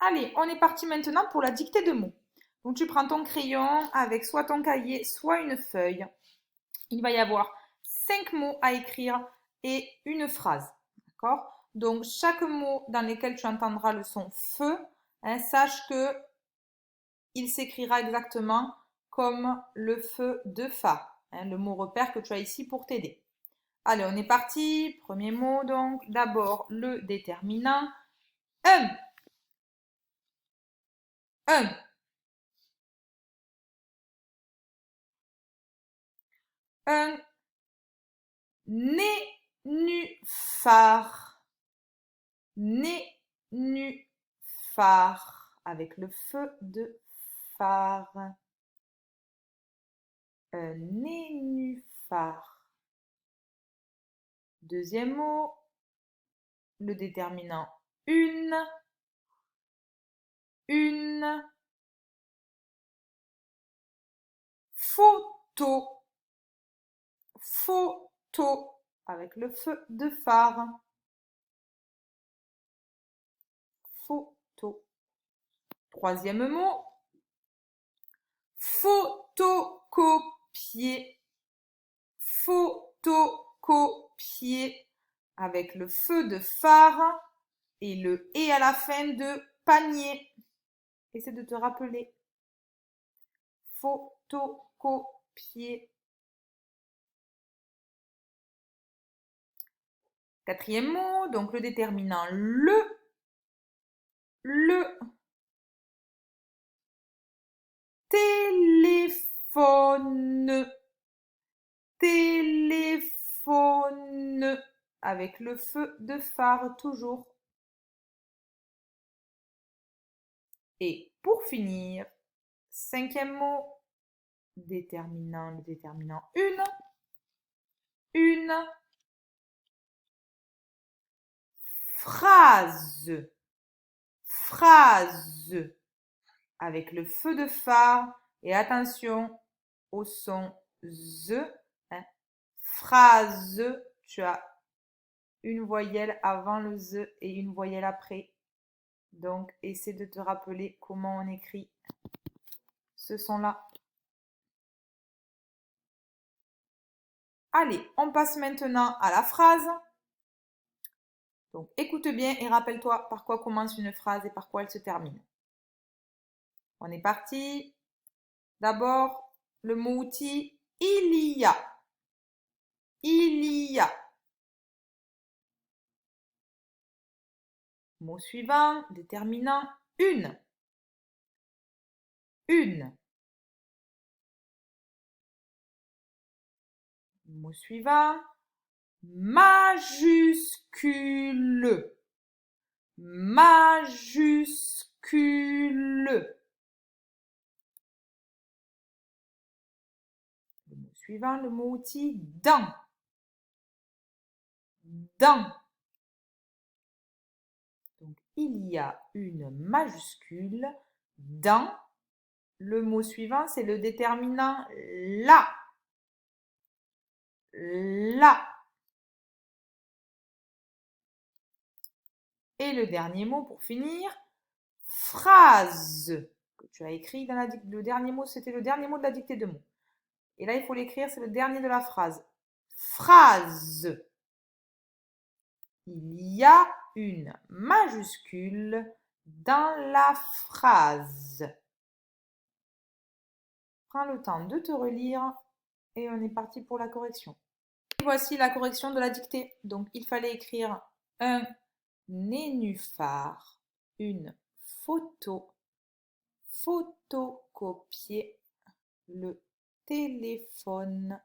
Allez, on est parti maintenant pour la dictée de mots. Donc tu prends ton crayon avec soit ton cahier, soit une feuille. Il va y avoir 5 mots à écrire et une phrase. D'accord? Donc chaque mot dans lequel tu entendras le son feu, sache que il s'écrira exactement comme le feu de phare, le mot repère que tu as ici pour t'aider. Allez, on est parti. Premier mot donc. D'abord le déterminant. Un. Un. Un nénuphar. Nénuphar. Avec le feu de phare. Un nénuphar. Deuxième mot, le déterminant une. Une photo. Photo. Avec le feu de phare. Photo. Troisième mot, photocopier. Photocopier. Avec le feu de phare et le et à la fin de panier. Essaie de te rappeler. Photocopier. Quatrième mot, donc le déterminant le. Le téléphone. Téléphone. Avec le feu de phare toujours. Et pour finir, cinquième mot, déterminant, le déterminant une. Une phrase. Phrase. Avec le feu de phare. Et attention au son Z. Phrase. Tu as une voyelle avant le Z et une voyelle après. Donc, essaie de te rappeler comment on écrit ce son-là. Allez, on passe maintenant à la phrase. Donc, écoute bien et rappelle-toi par quoi commence une phrase et par quoi elle se termine. On est parti. D'abord, le mot outil, il y a. Il y a. Mot suivant, déterminant, une. Une. Mot suivant, majuscule. Majuscule. Le mot suivant, le mot outil, dans. Dans. Donc, il y a une majuscule dans. Le mot suivant, c'est le déterminant la. La. Et le dernier mot pour finir, phrase, que tu as écrit dans le dernier mot, c'était le dernier mot de la dictée de mots. Et là, il faut l'écrire, c'est le dernier de la phrase. Phrase. Il y a une majuscule dans la phrase. Prends le temps de te relire et on est parti pour la correction. Et voici la correction de la dictée. Donc, il fallait écrire un nénuphar, une photo, photocopier, le téléphone,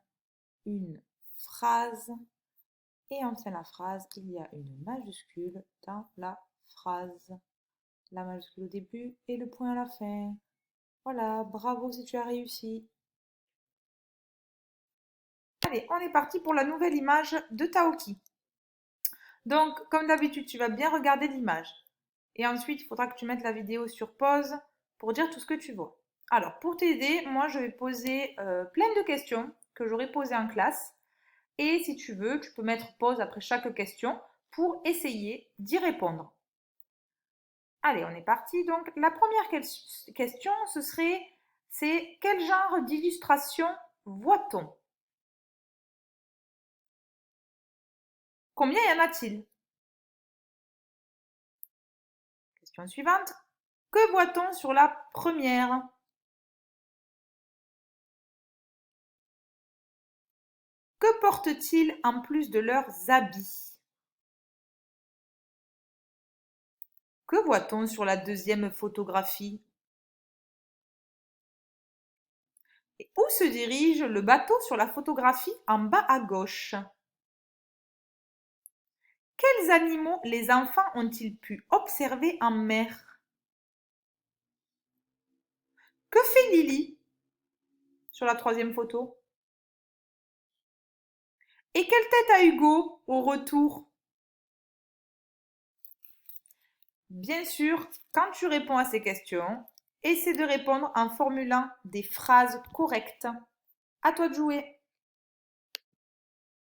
une phrase. Et en fin de la phrase, il y a une majuscule dans la phrase. La majuscule au début et le point à la fin. Voilà, bravo si tu as réussi. Allez, on est parti pour la nouvelle image de Taoki. Donc, comme d'habitude, tu vas bien regarder l'image. Et ensuite, il faudra que tu mettes la vidéo sur pause pour dire tout ce que tu vois. Alors, pour t'aider, moi, je vais poser plein de questions que j'aurais posées en classe. Et si tu veux, tu peux mettre pause après chaque question pour essayer d'y répondre. Allez, on est parti. Donc, la première question, c'est quel genre d'illustration voit-on? Combien y en a-t-il? Question suivante. Que voit-on sur la première? Que portent-ils en plus de leurs habits? Que voit-on sur la deuxième photographie? Et où se dirige le bateau sur la photographie en bas à gauche? Quels animaux les enfants ont-ils pu observer en mer? Que fait Lily sur la troisième photo? Et quelle tête a Hugo au retour? Bien sûr, quand tu réponds à ces questions, essaie de répondre en formulant des phrases correctes. À toi de jouer.